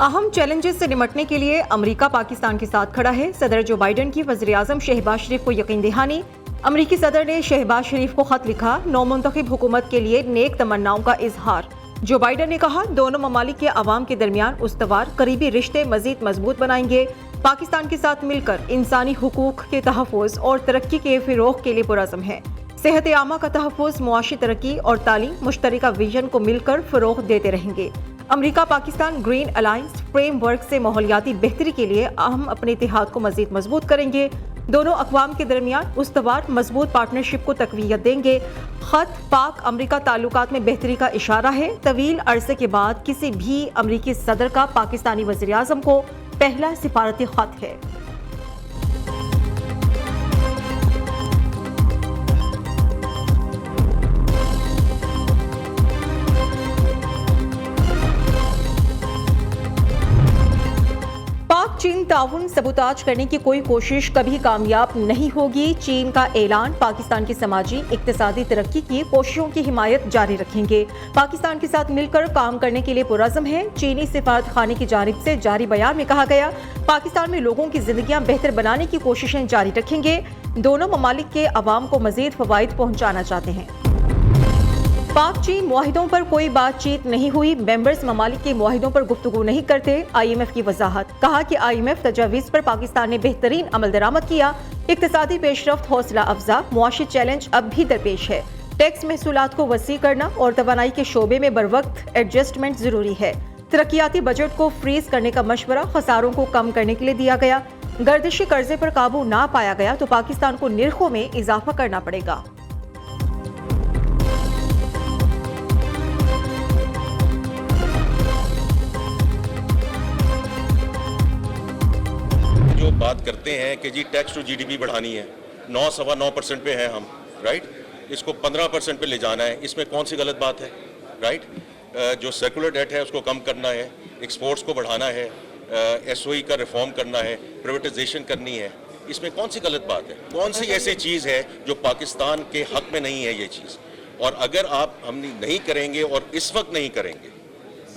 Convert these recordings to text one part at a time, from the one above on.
अहम चैलेंजेस से निपटने के लिए अमेरिका पाकिस्तान के साथ खड़ा है। सदर जो बाइडन की वज़ीर-ए-आज़म शहबाज शरीफ को यकीन दहानी। अमेरिकी सदर ने शहबाज शरीफ को खत लिखा, नौमुंतखब हुकूमत के लिए नेक तमन्नाओं का इजहार। जो बाइडन ने कहा, दोनों ममालिक के अवाम के दरमियान उस्तवार करीबी रिश्ते मजीद मजबूत बनाएंगे। पाकिस्तान के साथ मिलकर इंसानी हुकूक के तहफ़्फ़ुज़ और तरक्की के फ़िरोग़ के लिए पुरज़्म है। सेहत आमा का तहफ़्फ़ुज़, मुआशी तरक्की और तालीम मुश्तरका विजन को मिलकर फ़रोग़ देते रहेंगे। America Pakistan green alliance framework से माहौलियाती बेहतरी के लिए हम अपने इत्तेहाद को मजीद मजबूत करेंगे। दोनों अक़वाम के दरमियान उस्तवार मजबूत पार्टनरशिप को तक़वियत देंगे। खत पाक अमेरिका ताल्लुकात में बेहतरी का इशारा है। तवील अरसे के बाद किसी भी अमेरिकी सदर का पाकिस्तानी वज़ीर-ए-आज़म को पहला सिफारती खत है। चीन ताउन सबूताज करने की कोई कोशिश कभी कामयाब नहीं होगी। चीन का ऐलान, पाकिस्तान की समाजी इक्तिसादी तरक्की की कोशिशों की हिमायत जारी रखेंगे। पाकिस्तान के साथ मिलकर काम करने के लिए पुरज़्म है। चीनी सिफारत खाने की जानिब से जारी बयान में कहा गया, पाकिस्तान में लोगों की जिंदगियां बेहतर बनाने की कोशिशें जारी रखेंगे। दोनों ममालिक के अवाम को मजीद फवाइद पहुंचाना चाहते हैं। पाक चीन मुआहिदों पर कोई बातचीत नहीं हुई। मेंबर्स ममालिक के मुआहिदों पर गुफ्तगू नहीं करते। IMF की वजाहत, कहा कि IMF तजावीज़ पर पाकिस्तान ने बेहतरीन अमल दरामद किया। इक्तिसादी पेशरफ्त हौसला अफजा, मुआशी चैलेंज अब भी दरपेश है। टैक्स महसूलात को वसी करना और तवानाई के शोबे में बरवक्त एडजस्टमेंट जरूरी है। तरक्याती बजट को फ्रीज करने का मशवरा खसारों को कम करने के लिए दिया गया। गर्दिशी कर्जे पर काबू ना पाया गया तो पाकिस्तान को निर्खों में इजाफा करना पड़ेगा। जो बात करते हैं कि जी टैक्स टू GDP बढ़ानी है, 9.9% पे है हम, राइट, इसको 15% पे ले जाना है, इसमें कौन सी गलत बात है, राइट? जो सर्कुलर डेट है उसको कम करना है, एक्सपोर्ट्स को बढ़ाना है, SOE का रिफॉर्म करना है, प्राइवेटाइजेशन करनी है, इसमें कौन सी गलत बात है? कौन सी ऐसी चीज़ है जो पाकिस्तान के हक में नहीं है ये चीज़? और अगर हम नहीं करेंगे और इस वक्त नहीं करेंगे,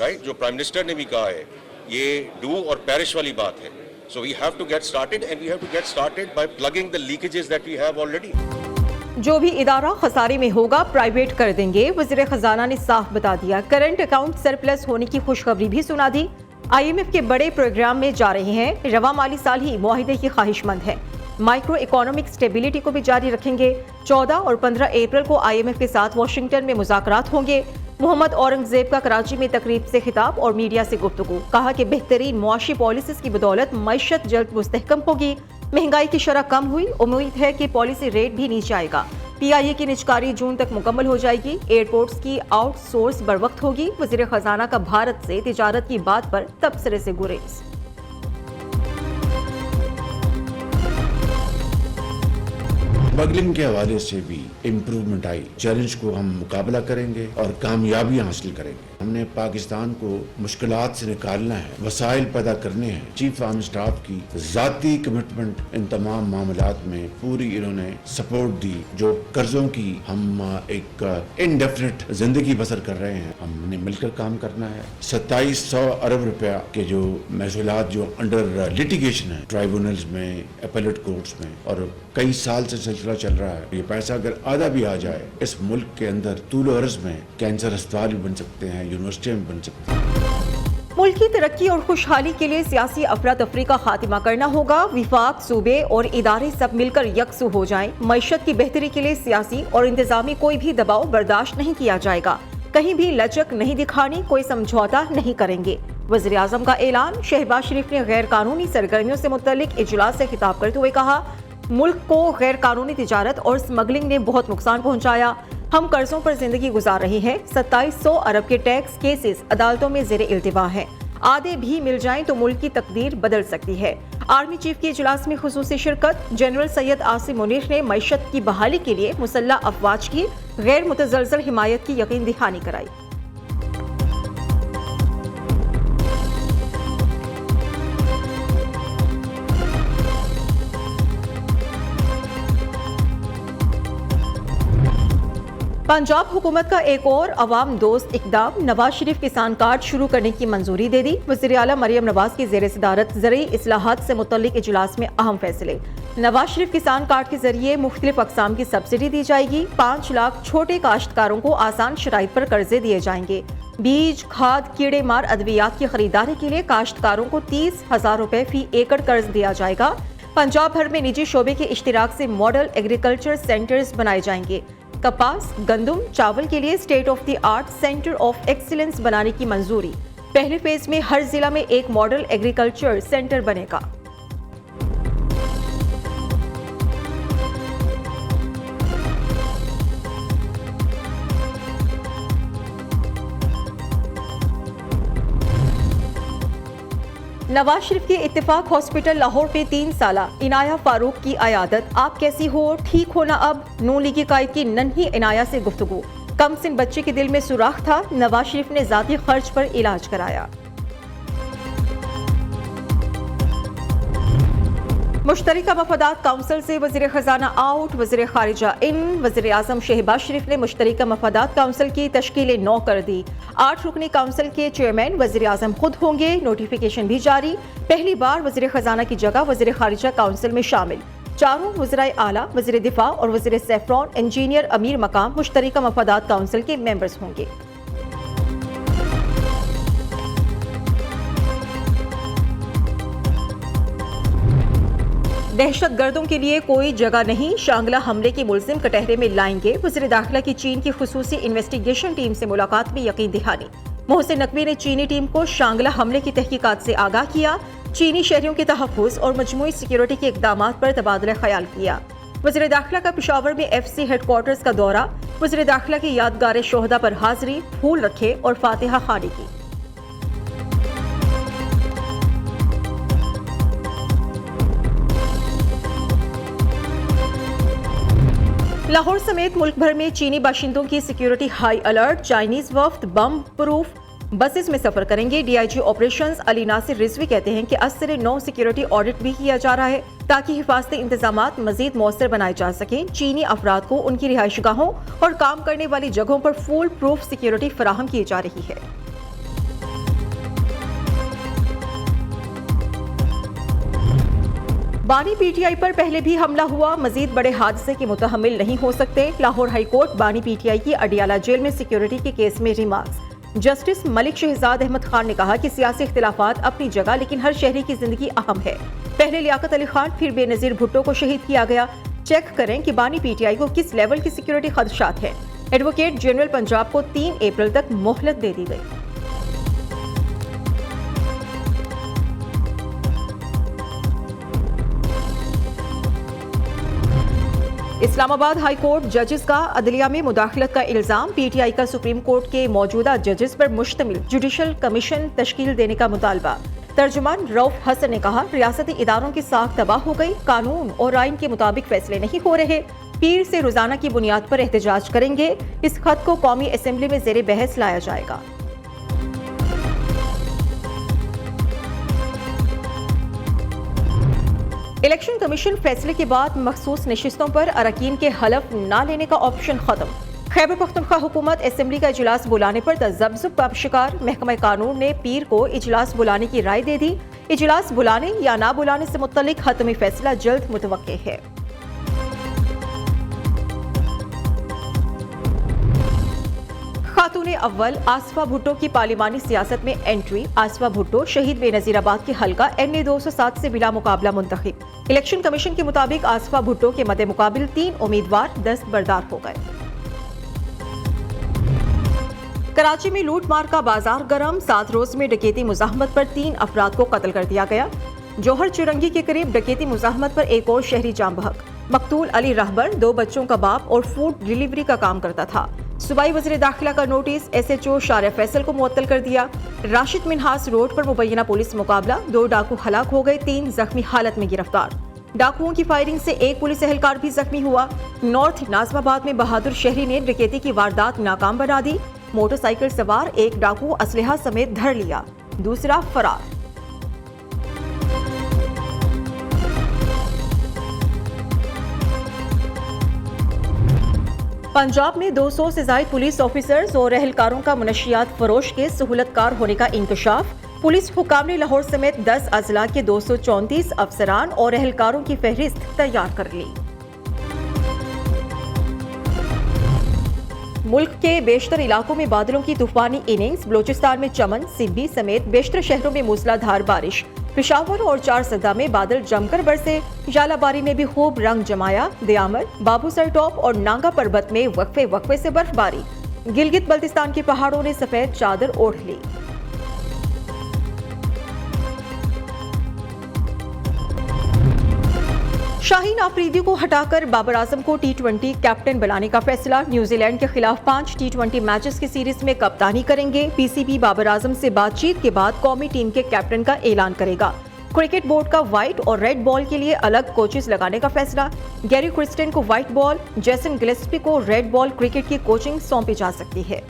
राइट, जो प्राइम मिनिस्टर ने भी कहा है, ये डू और पेरिश वाली बात है। So we have to get started and we have to get started by plugging the leakages that we have already. जो भी इदारा खसारे में होगा प्राइवेट कर देंगे। वज़ीर खजाना ने साफ बता दिया। करंट अकाउंट सरप्लस होने की खुशखबरी भी सुना दी। IMF के बड़े प्रोग्राम में जा रहे हैं। रवा माली साल ही मुआहिदे की ख्वाहिशमंद है। माइक्रो इकोनॉमिक स्टेबिलिटी को भी जारी रखेंगे। 14 और 15 अप्रैल को IMF के साथ वाशिंगटन में मुज़ाकरात होंगे। मोहम्मद औरंगजेब का कराची में तकरीब से खिताब और मीडिया से गुफ्तगू, कहा कि बेहतरीन मुआशी पॉलिसीज की बदौलत मईशत जल्द मुस्तहकम होगी। महंगाई की शरह कम हुई, उम्मीद है कि पॉलिसी रेट भी नीचे आएगा। PIA की निजकारी जून तक मुकम्मल हो जाएगी। एयरपोर्ट्स की आउटसोर्स बरवक्त होगी। वज़ीर खजाना का भारत से तिजारत की बात पर तबसरे से गुरेज। स्मगलिंग के हवाले से भी इम्प्रूवमेंट आई। चैलेंज को हम मुकाबला करेंगे और कामयाबियां हासिल करेंगे। हमने पाकिस्तान को मुश्किलात से निकालना है, वसाइल पैदा करने हैं। चीफ आर्मी स्टाफ की जाती कमिटमेंट इन तमाम मामलात में पूरी इन्होंने सपोर्ट दी। जो कर्जों की हम एक इनडेफिनिट जिंदगी बसर कर रहे हैं, हमने मिलकर काम करना है। 2700 अरब रुपया के जो महसूलात जो अंडर लिटिगेशन है ट्राइब्यूनल्स में, अपीलेट कोर्ट्स में, और कई साल से सिलसिला चल रहा है। ये पैसा अगर आधा भी आ जाए, इस मुल्क के अंदर तूलो अर्ज में कैंसर अस्पताल भी बन सकते हैं, यूनिवर्सिटियां भी बन सकती हैं। मुल्क की तरक्की और खुशहाली के लिए सियासी अफरा तफरी का खात्मा करना होगा। विफाक, सूबे और इदारे सब मिलकर यकसू हो जाएं। मईशत की बेहतरी के लिए सियासी और इंतजामी कोई भी दबाव बर्दाश्त नहीं किया जाएगा। कहीं भी लचक नहीं दिखानी, कोई समझौता नहीं करेंगे। वज़ीर-ए-आज़म का ऐलान। शहबाज शरीफ ने गैर कानूनी सरगर्मियों से मुतल्लिक इजलास से खिताब करते हुए कहा, मुल्क को गैर कानूनी तिजारत और स्मगलिंग ने बहुत नुकसान पहुंचाया। हम कर्जों पर जिंदगी गुजार रहे हैं। 2700 अरब के टैक्स केसेस अदालतों में ज़ेरे इल्तिवा हैं। आधे भी मिल जाएं तो मुल्क की तकदीर बदल सकती है। आर्मी चीफ के इजलास में खुसूसी शिरकत। जनरल सैयद आसिम मुनीर ने मईशत की बहाली के लिए मुसल्लह अफवाज की गैर मुतज़लज़ल हिमायत की यकीन दहानी कराई। पंजाब हुकूमत का एक और अवाम दोस्त इकदाम, नवाज शरीफ किसान कार्ड शुरू करने की मंजूरी दे दी। वज़ीर आला मरियम नवाज की ज़ेर सदारत ज़रूरी इस्लाहात से मुतल्लिक इजलास में अहम फैसले। नवाज शरीफ किसान कार्ड के जरिए मुख्तलिफ अक़साम की सब्सिडी दी जाएगी। 5 लाख छोटे काश्तकारों को आसान शराइत पर कर्जे दिए जाएंगे। बीज, खाद, कीड़े मार अद्वियात की खरीदारी के लिए काश्तकारों को 30,000 रुपए फी एकड़ कर्ज दिया जाएगा। पंजाब भर में निजी शोबे के इश्तिराक से मॉडल एग्रीकल्चर सेंटर्स बनाए जाएंगे। कपास, गंदुम, चावल के लिए state of the art centre of excellence बनाने की मंजूरी। पहले फेज में हर जिला में एक मॉडल एग्रीकल्चर सेंटर बनेगा। नवाज शरीफ के इत्तेफाक हॉस्पिटल लाहौर पे 3 साला इनाया फारूक की अयादत। आप कैसी हो, ठीक हो ना अब? नून लीगी कायद की नन्ही इनाया से गुफ्तगू। कम सिन बच्चे के दिल में सुराख था, नवाज शरीफ ने जाती खर्च पर इलाज कराया। मुश्तरका मफादात काउंसिल से वज़ीर ख़जाना आउट, वज़ीर ख़ारिजा इन। वज़ीर आज़म शहबाज शरीफ ने मुश्तरका मफादात काउंसिल की तश्कील 9 कर दी। 8 रुकनी काउंसिल के चेयरमैन वज़ीर आज़म खुद होंगे। नोटिफिकेशन भी जारी। पहली बार वज़ीर ख़जाना की जगह वज़ीर ख़ारिजा काउंसिल में शामिल। चारों वज़राए आला, वज़ीर दिफा और वज़ीर सेफ्रॉन इंजीनियर अमीर मकाम मुश्तरका मफादात काउंसिल के मेंबर्स होंगे। दहशत गर्दों के लिए कोई जगह नहीं, शांगला हमले के मुल्जिम कटहरे में लाएंगे। वज़ीर दाखिला की चीन की खुसूसी इन्वेस्टिगेशन टीम से मुलाकात में यकीन दहानी। मोहसिन नकवी ने चीनी टीम को शांगला हमले की तहकीकात से आगाह किया। चीनी शहरियों के तहफ़्फ़ुज़ और मजमूई सिक्योरिटी के इक़दामात पर तबादला ख्याल किया। वज़ीर दाखिला का पेशावर में FC हेडक्वार्टर्स का दौरा। वज़ीर दाखिला की यादगार शोहदा पर हाजिरी, फूल रखे और फातिहा खानी की। लाहौर समेत मुल्क भर में चीनी बाशिंदों की सिक्योरिटी हाई अलर्ट। चाइनीज वफ्द बम प्रूफ बसेस में सफर करेंगे। DIG ऑपरेशंस अली नासिर रिजवी कहते हैं कि असर 9 सिक्योरिटी ऑडिट भी किया जा रहा है ताकि हिफाजती इंतजामात मजीद मौसर बनाए जा सकें। चीनी अफराद को उनकी रिहाइशगाहों और काम करने वाली जगहों पर फुल प्रूफ सिक्योरिटी फराहम की जा रही है। बानी PTI पर पहले भी हमला हुआ, मजीद बड़े हादसे के मुतहम्मिल नहीं हो सकते। लाहौर हाई कोर्ट बानी PTI की अडियाला जेल में सिक्योरिटी के केस में रिमार्क्स। जस्टिस मलिक शहजाद अहमद खान ने कहा कि सियासी इख्तिलाफात अपनी जगह, लेकिन हर शहरी की जिंदगी अहम है। पहले लियाकत अली खान, फिर बेनजीर भुट्टो को शहीद किया गया। चेक करें कि बानी PTI को किस लेवल की सिक्योरिटी खदशात है। एडवोकेट जनरल पंजाब को 3 अप्रैल तक मोहलत दे दी गई। इस्लामाबाद हाई कोर्ट जजेस का अदलिया में मुदाखलत का इल्जाम। PTI का सुप्रीम कोर्ट के मौजूदा जजेस पर मुश्तमिल जुडिशल कमीशन तश्कील देने का मुतालबा। तर्जुमान रऊफ हसन ने कहा, रियासती इदारों की साख तबाह हो गई, कानून और आइन के मुताबिक फैसले नहीं हो रहे। पीर से रोजाना की बुनियाद पर एहतजाज करेंगे। इस खत को कौमी असेंबली में जेर बहस लाया जाएगा। इलेक्शन कमीशन फैसले के बाद मखसूस नशिस्तों पर अरकान के हलफ न लेने का ऑप्शन खत्म। खैबर पख्तूनख्वा हुकूमत असेंबली का इजलास बुलाने पर तजब्जुब का शिकार। महकमा कानून ने पीर को इजलास बुलाने की राय दे दी। इजलास बुलाने या ना बुलाने से मुत्तलिक हतमी फैसला जल्द मुतवक्के है। खातून अव्वल आसफा भुट्टो की पार्लिमानी सियासत में एंट्री। आसफा भुट्टो शहीद बेनजीराबाद के हल्का NA 207 से बिला मुकाबला मुंतखब। इलेक्शन कमीशन के मुताबिक आसफा भुट्टो के मद्दे मुकाबिल 3 उम्मीदवार दस्तबरदार हो गए। कराची में लूट मार का बाजार गरम। 7 रोज में डकैती मुजाहमत पर 3 अफराद को कत्ल कर दिया गया। जौहर चुरंगी के करीब डकैती मुजाहमत पर एक और शहरी जाम बहक। मकतूल अली रहबर 2 बच्चों का बाप और फूड डिलीवरी का काम करता था। सूबाई वज़ीर दाखिला का नोटिस SHO शारिया फैसल को मुअत्तल कर दिया। राशिद मिनहास रोड पर मुबैना पुलिस मुकाबला। 2 डाकू हलाक हो गए, 3 जख्मी हालत में गिरफ्तार। डाकुओं की फायरिंग से एक पुलिस एहलकार भी जख्मी हुआ। नॉर्थ नाजमाबाद में बहादुर शहरी ने डकैती की वारदात नाकाम बना दी। मोटरसाइकिल सवार एक डाकू असलहा समेत धर लिया, दूसरा फरार। पंजाब में 200 से ज्यादा पुलिस ऑफिसर्स और एहलकारों का मनशियात फरोश के सहूलतकार होने का इंकशाफ। पुलिस हुकाम ने लाहौर समेत 10 अजला के 234 अफसरान और एहलकारों की फहरिस्त तैयार कर ली। मुल्क के बेशतर इलाकों में बादलों की तूफानी इनिंग्स। बलोचिस्तान में चमन, सिब्बी समेत बेशतर शहरों में मूसलाधार बारिश। पेशावर और चारसदा में बादल जमकर बरसे। जालाबारी ने भी खूब रंग जमाया। दयामर, बाबूसर टॉप और नांगा पर्वत में वक्फे से बर्फबारी। गिलगित बल्तिस्तान के पहाड़ों ने सफेद चादर ओढ़ ली। शाहीन आफरीदी को हटाकर बाबर आजम को T20 कैप्टन बनाने का फैसला। न्यूजीलैंड के खिलाफ 5 T20 मैचेस की सीरीज में कप्तानी करेंगे। PCB बाबर आजम से बातचीत के बाद कौमी टीम के कैप्टन का ऐलान करेगा। क्रिकेट बोर्ड का व्हाइट और रेड बॉल के लिए अलग कोचेस लगाने का फैसला। गैरी क्रिस्टन को व्हाइट बॉल, जेसन गिलेस्पी को रेड बॉल क्रिकेट की कोचिंग सौंपी जा सकती है।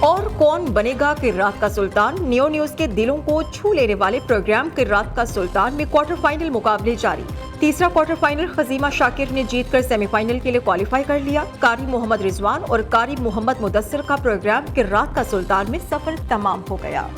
और कौन बनेगा किर्रात का सुल्तान? नियो न्यूज के दिलों को छू लेने वाले प्रोग्राम किर्रात का सुल्तान में क्वार्टर फाइनल मुकाबले जारी। तीसरा क्वार्टर फाइनल खजीमा शाकिर ने जीतकर सेमीफाइनल के लिए क्वालिफाई कर लिया। कारी मोहम्मद रिजवान और कारी मोहम्मद मुदस्सिर का प्रोग्राम किर्रात का सुल्तान में सफर तमाम हो गया।